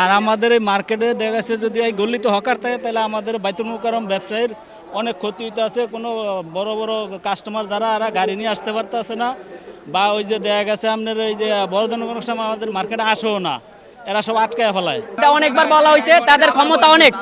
আর আমাদের এই মার্কেটে দেখা যাচ্ছে যদি এই গলিতে হকার থাকে তাহলে আমাদের বাইতুল মুকাররম ব্যবসায়ীর অনেক ক্ষতি হইতে আছে। কোনো বড় বড় কাস্টমার যারা এরা গাড়ি নিয়ে আসতে পারতেছে না, বা ওই যে দেখা গেছে আপনার এই যে বড় ধরনের কোনো সময় আমাদের মার্কেটে আসেও না, এরা সব আটকায় ফেলায়। এটা অনেকবার বলা হয়েছে, তাদের ক্ষমতা অনেক,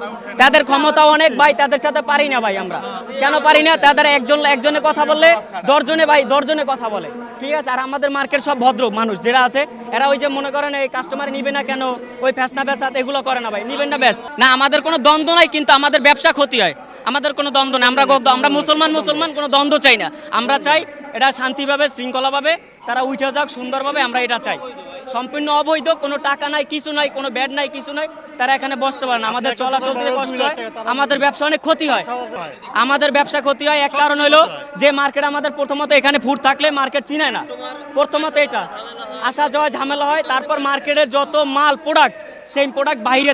তাদের ক্ষমতা অনেক ভাই, তাদের সাথে পারি না ভাই। আমরা কেন পারি না? তাদের একজনে কথা বললে দশজনে কথা বলে, ঠিক আছে। আর আমাদের মার্কেট সব ভদ্র মানুষ যারা আছে, এরা ওই যে মনে করেন এই কাস্টমার নিবে না কেন, ওই ফ্যাসনা ফ্যাসাদ এগুলো করে না ভাই, নিবেন না ব্যাস না। আমাদের কোনো দ্বন্দ্ব নাই, কিন্তু আমাদের ব্যবসা ক্ষতি হয়, আমাদের কোনো দ্বন্দ্ব নেই। আমরা মুসলমান কোনো দ্বন্দ্ব চাই না। আমরা চাই এটা শান্তিভাবে শৃঙ্খলাভাবে তারা উঠে যাক সুন্দরভাবে, আমরা এটা চাই। সম্পূর্ণ অবৈধ, কোনো টাকা নাই, কিছু নাই, কোনো ব্যাড নাই, কিছু নাই, তারা এখানে বসতে পারে না। আমাদের চলাচল কষ্ট হয়, আমাদের ব্যবসা অনেক ক্ষতি হয়। আমাদের ব্যবসা ক্ষতি হয় এক কারণ হলো যে মার্কেট আমাদের প্রথমত এখানে ফুড থাকলে মার্কেট চিনায় না, প্রথমত এটা আসা যাওয়া ঝামেলা হয়। তারপর মার্কেটের যত মাল প্রোডাক্ট, সেম প্রোডাক্ট বাইরে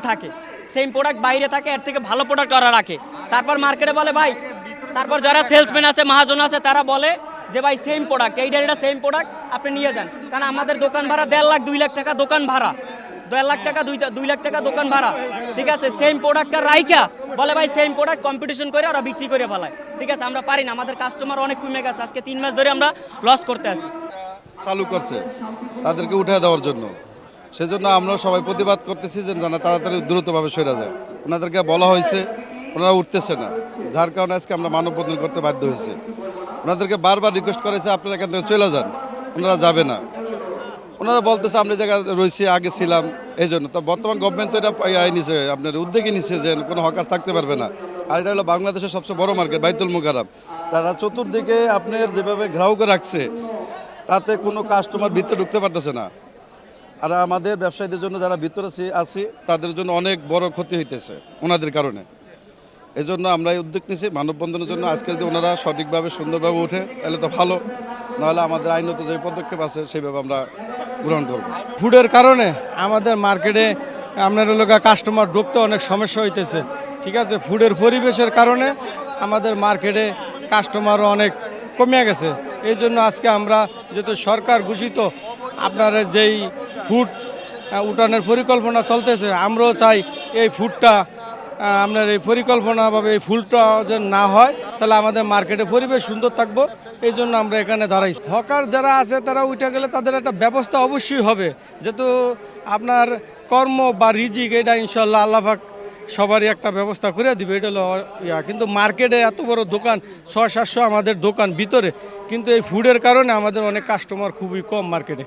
থাকে, এর থেকে ভালো প্রোডাক্ট ওরা রাখে। তারপর মার্কেটে বলে ভাই, তারপর যারা সেলসম্যান আছে, মহাজন আছে, তারা বলে যে ভাই সেম প্রোডাক্ট, এটা সেম প্রোডাক্ট আপনি নিয়ে যান। কারণ আমাদের দোকান ভাড়া 1.5 লাখ 2 লাখ টাকা দোকান ভাড়া, 1.5 লাখ টাকা 2 লাখ টাকা দোকান ভাড়া, ঠিক আছে। সেম প্রোডাক্টটা রাইখা বলে ভাই সেম প্রোডাক্ট কম্পিটিশন করে ওরা বিক্রি করে ফেলায়, ঠিক আছে। আমরা পারি না, আমাদের কাস্টমার অনেক কমে গেছে, আজকে 3 মাস ধরে আমরা লস করতে আছি। চালু করছে তাদেরকে উঠে দেওয়ার জন্য, সেজন্য আমরা সবাই প্রতিবাদ করতেছি যে যেন তাড়াতাড়ি দ্রুতভাবে সরে যায়। ওনাদেরকে বলা হয়েছে, ওনারা উঠতেছে না, যার কারণে আজকে আমরা মানববন্ধন করতে বাধ্য হয়েছে। ওনাদেরকে বারবার রিকোয়েস্ট করেছে আপনারা এখান থেকে চলে যান, ওনারা যাবে না। ওনারা বলতেছে আমরা জায়গায় রয়েছি, আগে ছিলাম, এই জন্য। তো বর্তমান গভর্নমেন্ট তো এটা নিছে, আপনার উদ্যোগী নিচ্ছে যে কোনো হকার থাকতে পারবে না। আর এটা হলো বাংলাদেশের সবচেয়ে বড় মার্কেট বাইতুল মুকাররম। তারা চতুর্দিকে আপনার যেভাবে ঘেরাও করে রাখছে, তাতে কোনো কাস্টমার ভিতরে ঢুকতে পারতেছে না। আর আমাদের ব্যবসায়ীদের জন্য যারা ভিতরে আছি তাদের জন্য অনেক বড় ক্ষতি হইতেছে ওনাদের কারণে। এই জন্য আমরা এই উদ্যোগ নিয়েছি মানববন্ধনের জন্য। আজকে যদি ওনারা সঠিকভাবে সুন্দরভাবে উঠে তাহলে তো ভালো, নাহলে আমাদের আইনত যে পদক্ষেপ আছে সেইভাবে আমরা গ্রহণ করব। ফুডের কারণে আমাদের মার্কেটে আপনার লোক কাস্টমার ঢুকতে অনেক সমস্যা হইতেছে, ঠিক আছে। ফুডের পরিবেশের কারণে আমাদের মার্কেটে কাস্টমারও অনেক কমে গেছে। এই জন্য আজকে আমরা যেহেতু সরকার ঘোষিত আপনার যেই ফুড উঠানের পরিকল্পনা চলতেছে, আমরাও চাই এই ফুডটা আপনার এই পরিকল্পনাভাবে এই ফুলটা যে না হয়, তাহলে আমাদের মার্কেটে পরিবেশ সুন্দর থাকবো। এই জন্য আমরা এখানে দাঁড়াইছি। হকার যারা আছে তারা উঠে গেলে তাদের একটা ব্যবস্থা অবশ্যই হবে, যেহেতু আপনার কর্ম বা রিজিক এটা ইনশাল্লাহ আল্লাহ পাক সবারই একটা ব্যবস্থা করে দিবে, এটা হলো কিন্তু মার্কেটে এত বড় দোকান 600-700 আমাদের দোকান ভিতরে, কিন্তু এই ফুডের কারণে আমাদের অনেক কাস্টমার খুবই কম মার্কেটে।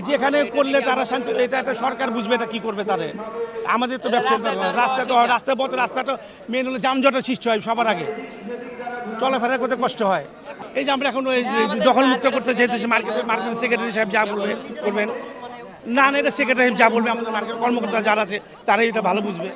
যেখানে করলে তারা শান্তি, এটা সরকার বুঝবে এটা কি করবে তারে। আমাদের তো ব্যবসা রাস্তাটা মেন হলো যানজটের সৃষ্টি হয় সবার আগে, চলাফেরা করতে কষ্ট হয়। এই যে আমরা এখন ওই দখলমুক্ত করতে চাইতেছি, মার্কেট সেক্রেটারি সাহেব যা করবেন না, এটা সেক্রেটারি সাহেব যা বলবে, আমাদের মার্কেট কর্মকর্তা যারা আছে তারাই এটা ভালো বুঝবে।